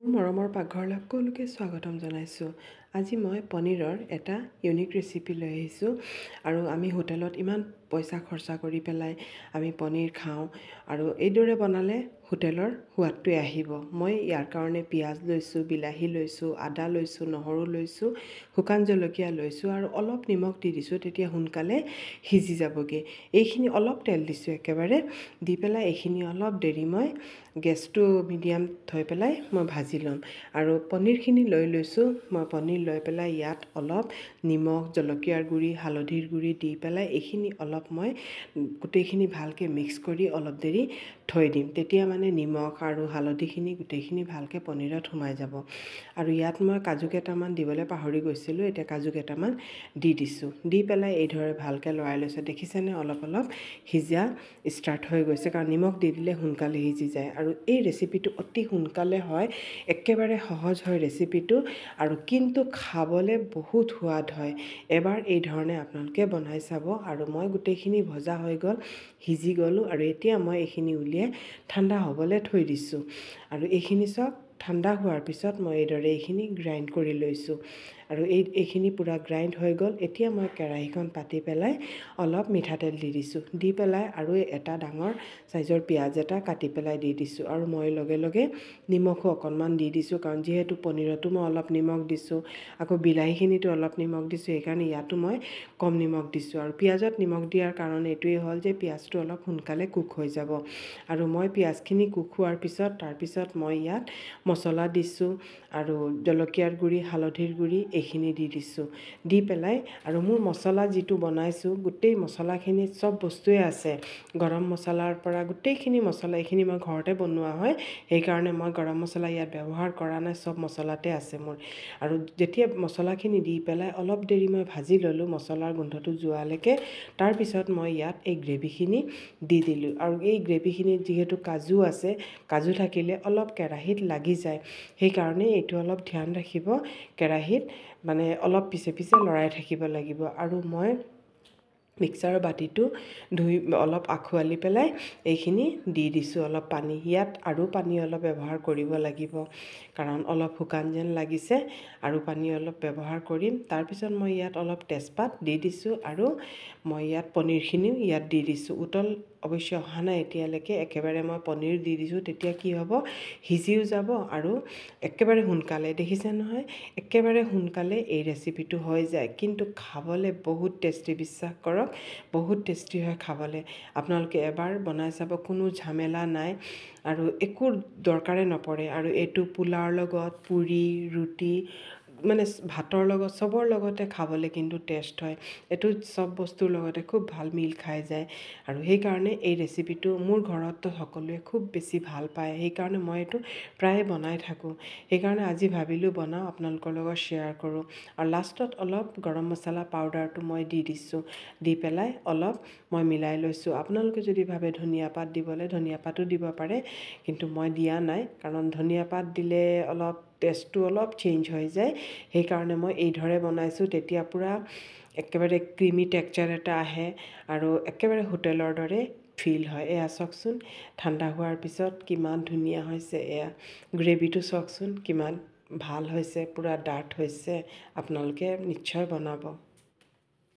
মোৰ মৰমৰ পাকঘৰলৈ সকলোকে স্বাগতম জনাইছোঁ। আজি মই পনীৰৰ এটা ইউনিক ৰেচিপি লৈ আহিছোঁ আৰু আমি হোটেলত ইমান পইচা খৰচা কৰি পেলাই আমি পনীৰ খাওঁ আৰু এইদৰে বনালে হোটেলৰ সোৱাদটোৱে আহিব। মই ইয়াৰ কাৰণে পিঁয়াজ লৈছোঁ, বিলাহী লৈছোঁ, আদা লৈছোঁ, নহৰু লৈছোঁ, শুকান জলকীয়া লৈছোঁ আৰু অলপ নিমখ দি দিছোঁ, তেতিয়া সোনকালে সিজি যাবগৈ। এইখিনি অলপ তেল দিছোঁ একেবাৰে, দি পেলাই এইখিনি অলপ দেৰি মই গেছটো মিডিয়াম থৈ পেলাই মই ভাজি ল'ম। আৰু পনীৰখিনি লৈ লৈছোঁ, মই পনীৰ লৈ পেলাই ইয়াত অলপ নিমখ, জলকীয়াৰ গুড়ি, হালধিৰ গুড়ি দি পেলাই এইখিনি অলপ মই গোটেইখিনি ভালকৈ মিক্স কৰি অলপ দেৰি থৈ দিম। তেতিয়া মানে নিমখ আৰু হালধিখিনি গোটেইখিনি ভালকৈ পনীৰত সোমাই যাব। আৰু ইয়াত মই কাজু কেইটামান দিবলৈ পাহৰি গৈছিলোঁ, এতিয়া কাজু কেইটামান দি দিছোঁ। দি পেলাই এইদৰে ভালকৈ লৰাই লৈছোঁ। দেখিছেনে অলপ অলপ সিজা ষ্টাৰ্ট হৈ গৈছে, কাৰণ নিমখ দি দিলে সোনকালে সিজি যায়। আৰু এই ৰেচিপিটো অতি সোনকালে হয়, একেবাৰে সহজ হয় ৰেচিপিটো, আৰু কিন্তু খাবলৈ বহুত সোৱাদ হয়। এবাৰ এই ধৰণে আপোনালোকে বনাই চাব। আৰু মই গোটেইখিনি ভজা হৈ গ'ল, সিজি গ'লোঁ, আৰু এতিয়া মই এইখিনি উলিয়াই ঠাণ্ডা হ'বলৈ থৈ দিছোঁ। আৰু এইখিনি চব ঠাণ্ডা হোৱাৰ পিছত মই এইদৰে এইখিনি গ্ৰাইণ্ড কৰি লৈছোঁ। আৰু এইখিনি পূৰা গ্ৰাইণ্ড হৈ গ'ল। এতিয়া মই কেৰাহীখন পাতি পেলাই অলপ মিঠাতেল দি দিছোঁ, দি পেলাই আৰু এটা ডাঙৰ চাইজৰ পিঁয়াজ এটা কাটি পেলাই দি দিছোঁ। আৰু মই লগে লগে নিমখো অকণমান দি দিছোঁ, কাৰণ যিহেতু পনীৰতো মই অলপ নিমখ দিছোঁ, আকৌ বিলাহীখিনিতো অলপ নিমখ দিছোঁ, সেইকাৰণে ইয়াতো মই কম নিমখ দিছোঁ। আৰু পিঁয়াজত নিমখ দিয়াৰ কাৰণ এইটোৱেই হ'ল যে পিঁয়াজটো অলপ সোনকালে কুক হৈ যাব। আৰু মই পিঁয়াজখিনি কুক হোৱাৰ পিছত তাৰপিছত মই ইয়াত মছলা দিছোঁ, আৰু জলকীয়াৰ গুড়ি, হালধিৰ গুড়ি এইখিনি দি দিছোঁ। দি পেলাই আৰু মোৰ মছলা যিটো বনাইছোঁ, গোটেই মছলাখিনিত চব বস্তুৱে আছে, গৰম মছলাৰ পৰা গোটেইখিনি মছলা, এইখিনি মই ঘৰতে বনোৱা হয়, সেইকাৰণে মই গৰম মছলা ইয়াত ব্যৱহাৰ কৰা নাই, চব মছলাতে আছে মোৰ। আৰু যেতিয়া মছলাখিনি দি পেলাই অলপ দেৰি মই ভাজি ল'লোঁ, মছলাৰ গোন্ধটো যোৱালৈকে, তাৰপিছত মই ইয়াত এই গ্ৰেভিখিনি দি দিলোঁ। আৰু এই গ্ৰেভিখিনিত যিহেতু কাজু আছে, কাজু থাকিলে অলপ কেৰাহীত লাগি যায়, সেইকাৰণে এইটো অলপ ধ্যান ৰাখিব, কেৰাহীত মানে অলপ পিছে পিছে লৰাই থাকিব লাগিব। আৰু মই মিক্সাৰৰ বাতিটো ধুই অলপ আঁকোৱালি পেলাই এইখিনি দি দিছোঁ অলপ পানী। ইয়াত আৰু পানী অলপ ব্যৱহাৰ কৰিব লাগিব, কাৰণ অলপ শুকান যেন লাগিছে, আৰু পানী অলপ ব্যৱহাৰ কৰিম। তাৰপিছত মই ইয়াত অলপ তেজপাত দি দিছোঁ, আৰু মই ইয়াত পনীৰখিনিও ইয়াত দি দিছোঁ। উতল অৱশ্যে অহা নাই এতিয়ালৈকে, একেবাৰে মই পনীৰ দি দিছোঁ, তেতিয়া কি হ'ব, সিজিও যাব আৰু একেবাৰে সোনকালে, দেখিছে নহয়, একেবাৰে সোনকালে এই ৰেচিপিটো হৈ যায়, কিন্তু খাবলৈ বহুত টেষ্টি, বিশ্বাস কৰক বহুত টেষ্টি হয় খাবলৈ। আপোনালোকে এবাৰ বনাই চাব, কোনো ঝামেলা নাই আৰু একো দৰকাৰে নপৰে। আৰু এইটো পোলাওৰ লগত, পুৰি, ৰুটি, মানে ভাতৰ লগত, চবৰ লগতে খাবলৈ কিন্তু টেষ্ট হয়। এইটো চব বস্তুৰ লগতে খুব ভাল মিল খাই যায়। আৰু সেইকাৰণে এই ৰেচিপিটো মোৰ ঘৰততো সকলোৱে খুব বেছি ভাল পায়, সেইকাৰণে মই এইটো প্ৰায়ে বনাই থাকোঁ। সেইকাৰণে আজি ভাবিলোঁ বনাওঁ, আপোনালোকৰ লগত শ্বেয়াৰ কৰোঁ। আৰু লাষ্টত অলপ গৰম মছলা পাউডাৰটো মই দি দিছোঁ, দি পেলাই অলপ মই মিলাই লৈছোঁ। আপোনালোকে যদি ভাবে ধনিয়া পাত দিবলৈ, ধনিয়া পাতো দিব পাৰে, কিন্তু মই দিয়া নাই, কাৰণ ধনিয়া পাত দিলে অলপ টেষ্টটো অলপ চেঞ্জ হৈ যায়, সেইকাৰণে মই এইদৰে বনাইছোঁ। তেতিয়া পূৰা একেবাৰে ক্ৰিমি টেক্সচাৰ এটা আহে, আৰু একেবাৰে হোটেলৰ দৰে ফিল হয়। এয়া চাওকচোন, ঠাণ্ডা হোৱাৰ পিছত কিমান ধুনীয়া হৈছে, এয়া গ্ৰেভিটো চাওকচোন কিমান ভাল হৈছে, পূৰা ডাঠ হৈছে। আপোনালোকে নিশ্চয় বনাব।